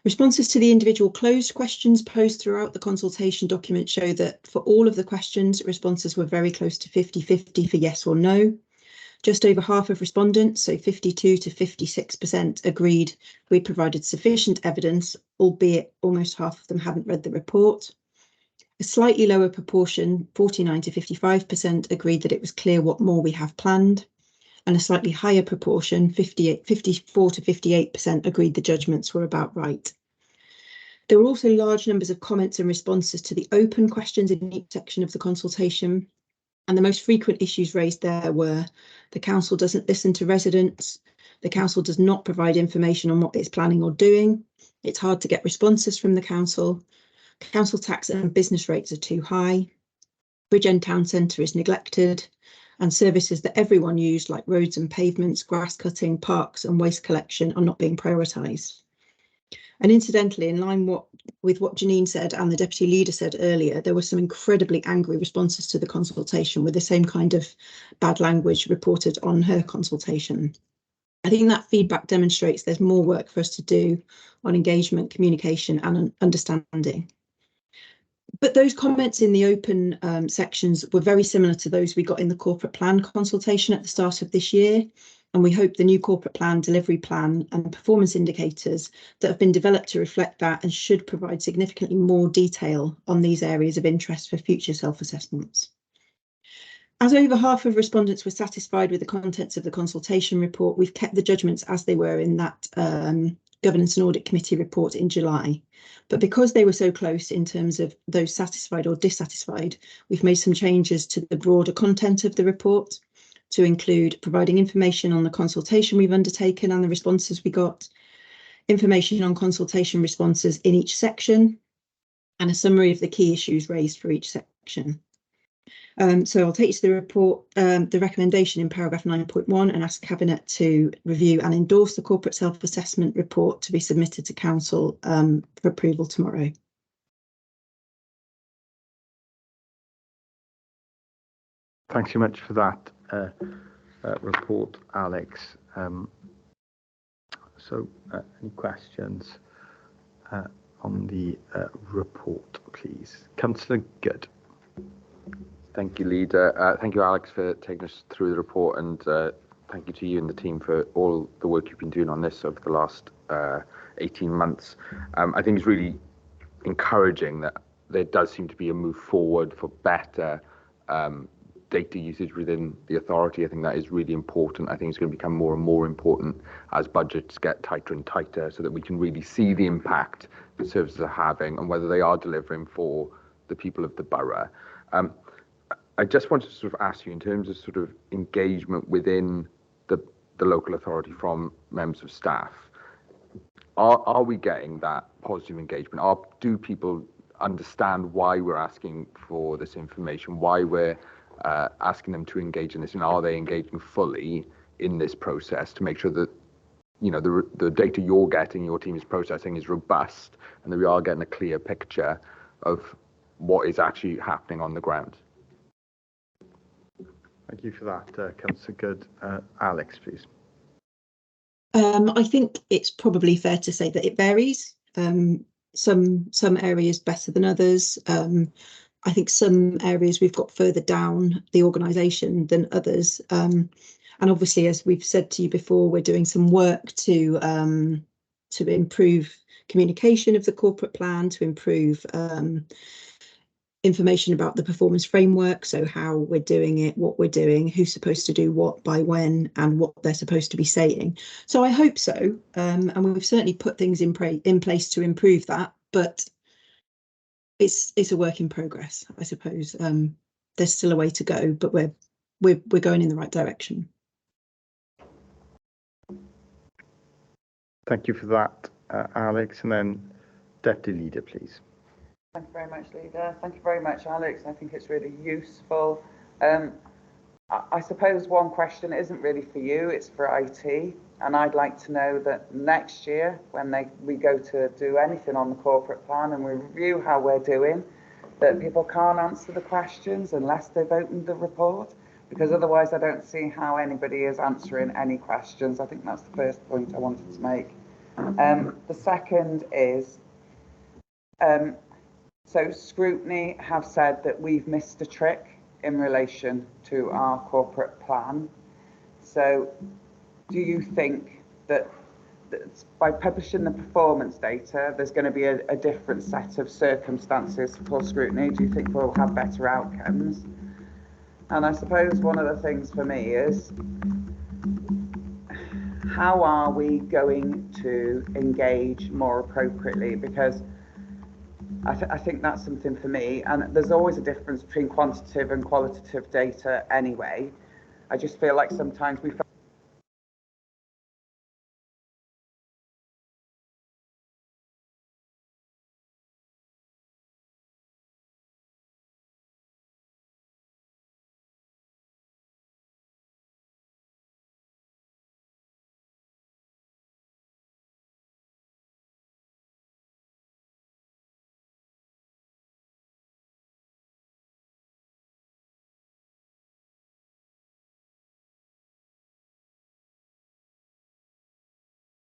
Responses to the individual closed questions posed throughout the consultation document show that for all of the questions, responses were very close to 50-50 for yes or no. Just over half of respondents, so 52 to 56%, agreed we provided sufficient evidence, albeit almost half of them hadn't read the report. A slightly lower proportion, 49 to 55%, agreed that it was clear what more we have planned, and a slightly higher proportion, 54 to 58%, agreed the judgments were about right. There were also large numbers of comments and responses to the open questions in each section of the consultation, and the most frequent issues raised there were the council doesn't listen to residents, the council does not provide information on what it's planning or doing, it's hard to get responses from the council tax and business rates are too high, Bridgend Town Centre is neglected, and services that everyone used, like roads and pavements, grass cutting, parks and waste collection, are not being prioritised. And incidentally, in line with what Janine said and the Deputy Leader said earlier, there were some incredibly angry responses to the consultation with the same kind of bad language reported on her consultation. I think that feedback demonstrates there's more work for us to do on engagement, communication and understanding. But those comments in the open sections were very similar to those we got in the corporate plan consultation at the start of this year. And we hope the new corporate plan, delivery plan and performance indicators that have been developed to reflect that and should provide significantly more detail on these areas of interest for future self-assessments. As over half of respondents were satisfied with the contents of the consultation report, we've kept the judgments as they were in that Governance and Audit Committee report in July. But because they were so close in terms of those satisfied or dissatisfied, we've made some changes to the broader content of the report to include providing information on the consultation we've undertaken and the responses we got, information on consultation responses in each section, and a summary of the key issues raised for each section. So I'll take you to the report, the recommendation in paragraph 9.1 and ask Cabinet to review and endorse the corporate self-assessment report to be submitted to Council for approval tomorrow. Thanks so much for that report, Alex. Any questions on the report, please? Councillor Good. Thank you, Leader. Thank you, Alex, for taking us through the report, and thank you to you and the team for all the work you've been doing on this over the last 18 months. I think it's really encouraging that there does seem to be a move forward for better data usage within the authority. I think that is really important. I think it's going to become more and more important as budgets get tighter and tighter, so that we can really see the impact the services are having and whether they are delivering for the people of the borough. I just wanted to sort of ask you, in terms of sort of engagement within the local authority from members of staff, are we getting that positive engagement? Do people understand why we're asking for this information, why we're asking them to engage in this, and are they engaging fully in this process to make sure that, you know, the data you're getting, your team is processing, is robust, and that we are getting a clear picture of what is actually happening on the ground? Thank you for that, Councillor Good. Alex, please. I think it's probably fair to say that it varies. Some areas better than others. I think some areas we've got further down the organisation than others. And obviously, as we've said to you before, we're doing some work to improve communication of the corporate plan, to improve information about the performance framework, so how we're doing it, what we're doing, who's supposed to do what by when, and what they're supposed to be saying. So I hope so, and we've certainly put things in place to improve that, but it's a work in progress, I suppose. There's still a way to go, but we're going in the right direction. Thank you for that, Alex. And then Deputy Leader, please. Thank you very much, Leader. Thank you very much, Alex. I think it's really useful. I suppose one question isn't really for you, it's for IT. And I'd like to know that next year, when we go to do anything on the corporate plan and we review how we're doing, that people can't answer the questions unless they've opened the report, because otherwise I don't see how anybody is answering any questions. I think that's the first point I wanted to make. The second is, so Scrutiny have said that we've missed a trick in relation to our corporate plan. So do you think that by publishing the performance data, there's going to be a different set of circumstances for Scrutiny? Do you think we'll have better outcomes? And I suppose one of the things for me is, how are we going to engage more appropriately? Because I think that's something for me, and there's always a difference between quantitative and qualitative data anyway. I just feel like sometimes we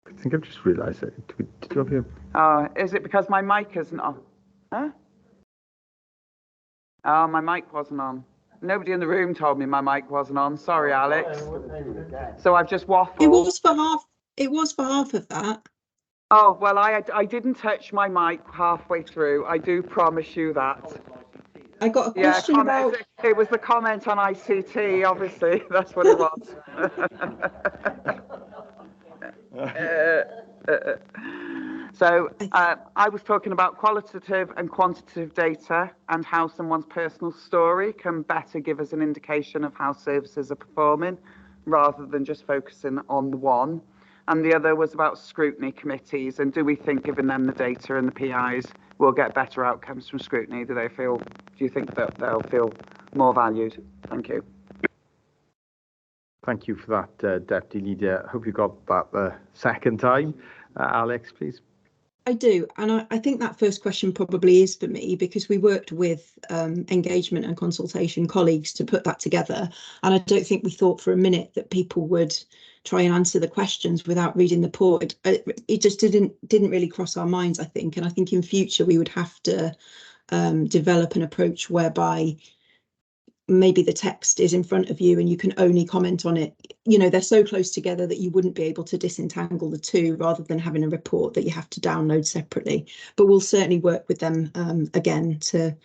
I think I've just realised that. Did you have your... is it because my mic isn't on? Huh? Oh, my mic wasn't on. Nobody in the room told me my mic wasn't on. Sorry, Alex. So I've just waffled. It was for half of that. Oh, well, I didn't touch my mic halfway through. I do promise you that. I got a question about... It was the comment on ICT, obviously. That's what it was. So I was talking about qualitative and quantitative data and how someone's personal story can better give us an indication of how services are performing, rather than just focusing on the one. And the other was about scrutiny committees, and do we think giving them the data and the PIs will get better outcomes from scrutiny? Do you think that they'll feel more valued. Thank you. Thank you for that, Deputy Leader. I hope you got that the second time. Alex, please. I do, and I think that first question probably is for me, because we worked with engagement and consultation colleagues to put that together, and I don't think we thought for a minute that people would try and answer the questions without reading the report. It just didn't really cross our minds, I think, and I think in future we would have to develop an approach whereby maybe the text is in front of you and you can only comment on it. You know, they're so close together that you wouldn't be able to disentangle the two, rather than having a report that you have to download separately. But we'll certainly work with them again to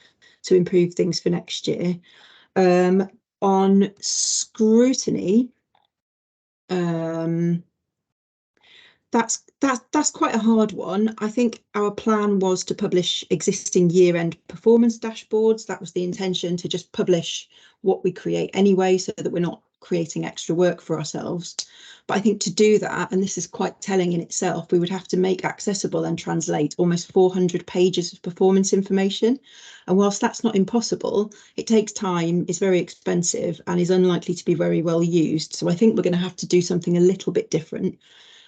improve things for next year. On scrutiny, that's quite a hard one. I think our plan was to publish existing year-end performance dashboards. That was the intention, to just publish what we create anyway, so that we're not creating extra work for ourselves. But I think to do that, and this is quite telling in itself, we would have to make accessible and translate almost 400 pages of performance information. And whilst that's not impossible, it takes time, is very expensive, and is unlikely to be very well used. So I think we're going to have to do something a little bit different.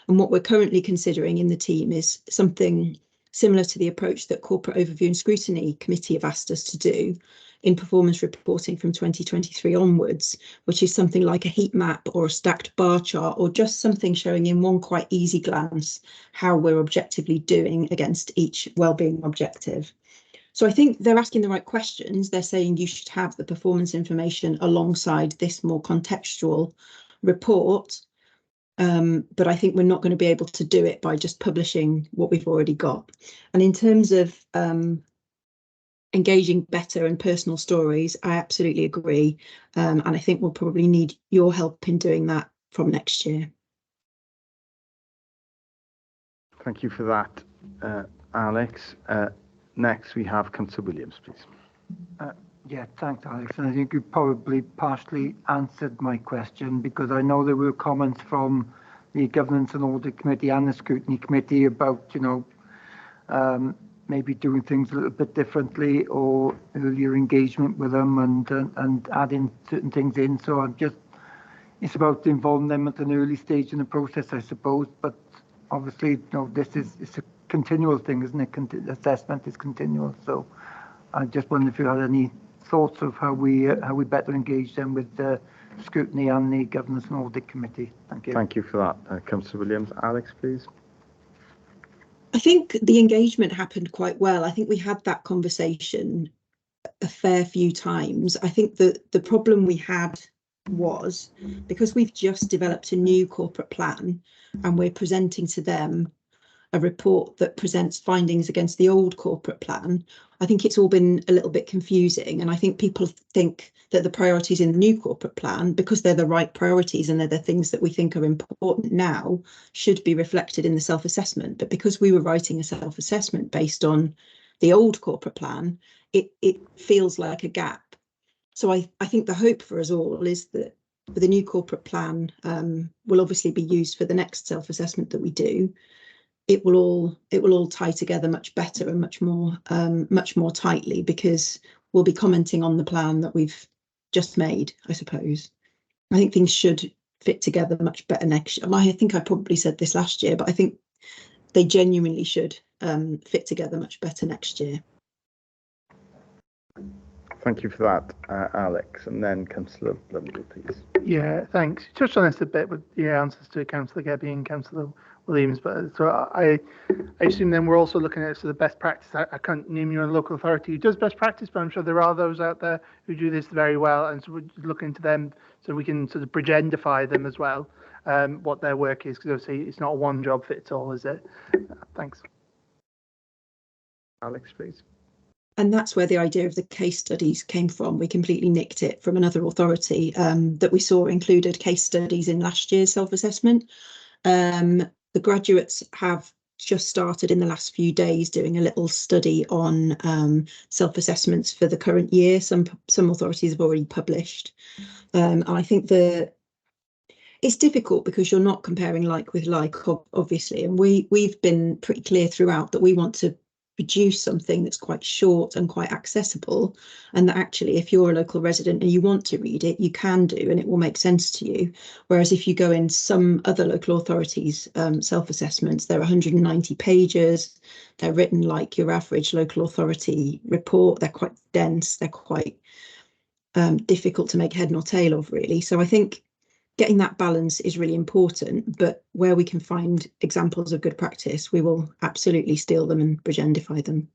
And what we're currently considering in the team is something similar to the approach that Corporate Overview and Scrutiny Committee have asked us to do in performance reporting from 2023 onwards, which is something like a heat map or a stacked bar chart, or just something showing in one quite easy glance how we're objectively doing against each wellbeing objective. So I think they're asking the right questions. They're saying you should have the performance information alongside this more contextual report. But I think we're not going to be able to do it by just publishing what we've already got. And in terms of engaging better and personal stories, I absolutely agree. And I think we'll probably need your help in doing that from next year. Thank you for that, Alex. Next, we have Councillor Williams, please. Yeah, thanks, Alex. And I think you probably partially answered my question, because I know there were comments from the Governance and Audit Committee and the Scrutiny Committee about, you know, maybe doing things a little bit differently, or earlier engagement with them, and adding certain things in. So it's about involving them at an early stage in the process, I suppose. But obviously, you know, it's a continual thing, isn't it? Assessment is continual. So I just wonder if you had any thoughts of how we better engage them with the Scrutiny and the Governance and Audit Committee. Thank you. Thank you for that, Councillor Williams. Alex, please. I think the engagement happened quite well. I think we had that conversation a fair few times. I think that the problem we had was, because we've just developed a new corporate plan and we're presenting to them a report that presents findings against the old corporate plan, I think it's all been a little bit confusing. And I think people think that the priorities in the new corporate plan, because they're the right priorities and they're the things that we think are important now, should be reflected in the self-assessment. But because we were writing a self-assessment based on the old corporate plan, it feels like a gap. So I think the hope for us all is that the new corporate plan will obviously be used for the next self-assessment that we do. It will all tie together much better and much more tightly, because we'll be commenting on the plan that we've just made, I suppose. I think things should fit together much better next year. I think I probably said this last year, but I think they genuinely should fit together much better next year. Thank you for that, Alex. And then Councillor Blundell, please. Yeah, thanks. You touched on this a bit with your answers to Councillor Gebbie and Councillor Williams, but so I assume then we're also looking at the best practice. I can't name you a local authority who does best practice, but I'm sure there are those out there who do this very well, and so we're looking into them so we can sort of Bridgendify them as well, what their work is, because obviously it's not a one job fits all, is it? Thanks. Alex, please. And that's where the idea of the case studies came from. We completely nicked it from another authority that we saw included case studies in last year's self-assessment. The graduates have just started in the last few days doing a little study on self-assessments for the current year. Some authorities have already published. And I think it's difficult because you're not comparing like with like, obviously. And we've been pretty clear throughout that we want to produce something that's quite short and quite accessible, and that actually if you're a local resident and you want to read it, you can do, and it will make sense to you. Whereas if you go in some other local authorities self-assessments, they're 190 pages, they're written like your average local authority report, they're quite dense, they're quite difficult to make head nor tail of, really. So I think getting that balance is really important, but where we can find examples of good practice, we will absolutely steal them and Bridgendify them.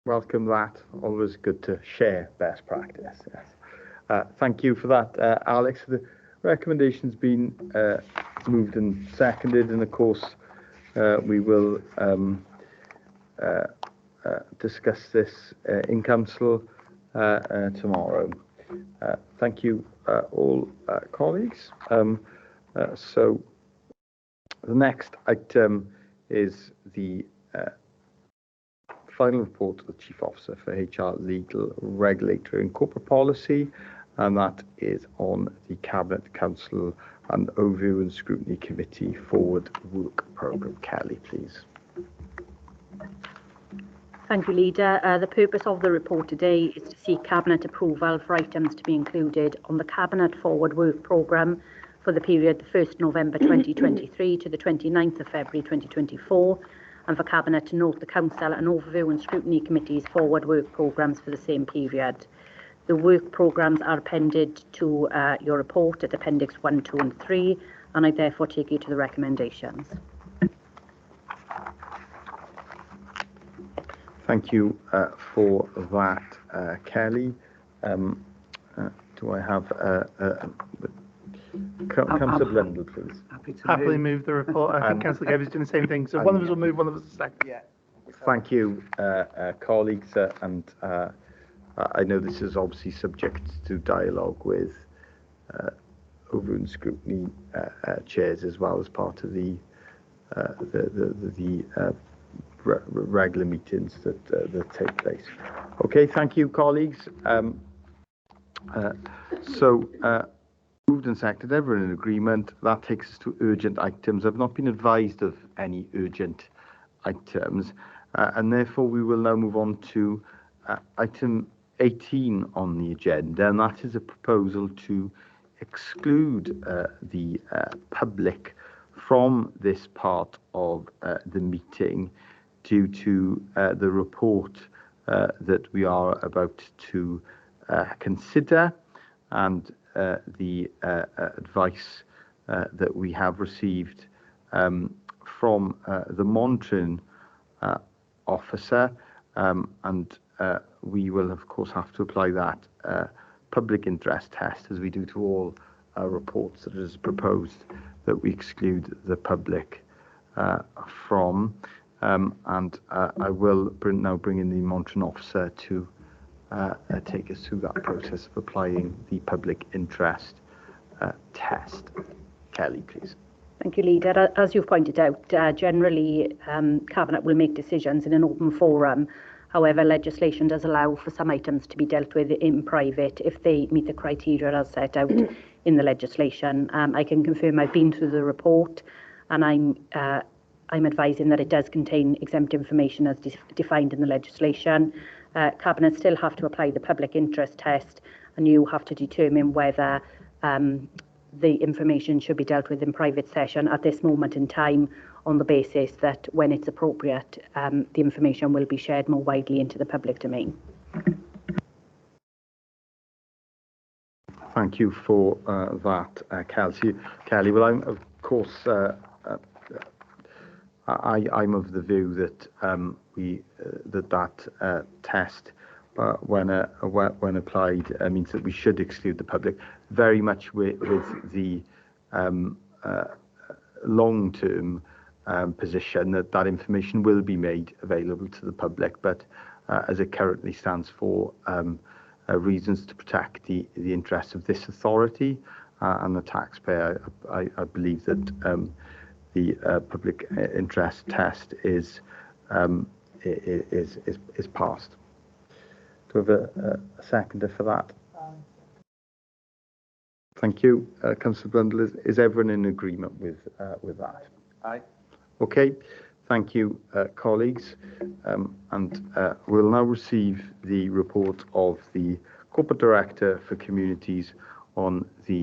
Welcome that. Always good to share best practice. Yes. Thank you for that, Alex. The recommendation's been moved and seconded, and of course we will discuss this in council tomorrow. Thank you all colleagues. So the next item is the final report of the Chief Officer for HR, Legal, Regulatory and Corporate Policy, and that is on the Cabinet Council and Overview and Scrutiny Committee Forward Work Programme. Kelly, please. Thank you, Leader. The purpose of the report today is to seek Cabinet approval for items to be included on the Cabinet Forward Work Programme for the period the 1st November 2023 to the 29th of February 2024, and for Cabinet to note the Council and Overview and Scrutiny Committee's Forward Work Programmes for the same period. The work programmes are appended to your report at Appendix 1, 2 and 3, and I therefore take you to the recommendations. Thank you for that, Kelly. Do I have Councillor Blundell, please? Happily move the report. I think Councillor Gebbie's doing the same thing. So one of us will move, one of us will second. Yeah. Thank you, colleagues, and I know this is obviously subject to dialogue with Overview and Scrutiny chairs, as well as part of the regular meetings that take place. Okay, thank you, colleagues. Moved and seconded, everyone in agreement. That takes us to urgent items. I've not been advised of any urgent items, and therefore we will now move on to item 18 on the agenda, and that is a proposal to exclude the public from this part of the meeting due to the report that we are about to consider, and the advice that we have received from the monitoring officer, and we will of course have to apply that public interest test, as we do to all reports that is proposed that we exclude the public from. And I will now bring in the monitoring officer to take us through that process of applying the public interest test. Kelly, please. Thank you, Leader. As you've pointed out, generally Cabinet will make decisions in an open forum. However, legislation does allow for some items to be dealt with in private if they meet the criteria as set out in the legislation. I can confirm I've been through the report, and I'm advising that it does contain exempt information as defined in the legislation. Cabinet still have to apply the public interest test, and you have to determine whether the information should be dealt with in private session at this moment in time, on the basis that when it's appropriate, the information will be shared more widely into the public domain. Thank you for that, Kelly. Well, I'm of course I'm of the view that that test, when applied, means that we should exclude the public, very much with the long-term position that information will be made available to the public, but as it currently stands, for reasons to protect the interests of this authority and the taxpayer, I believe that the public interest test is passed. Do we have a seconder for that? Thank you, Councillor Blundell. Is everyone in agreement with that? Aye. Okay, thank you, colleagues. We'll now receive the report of the Corporate Director for Communities on the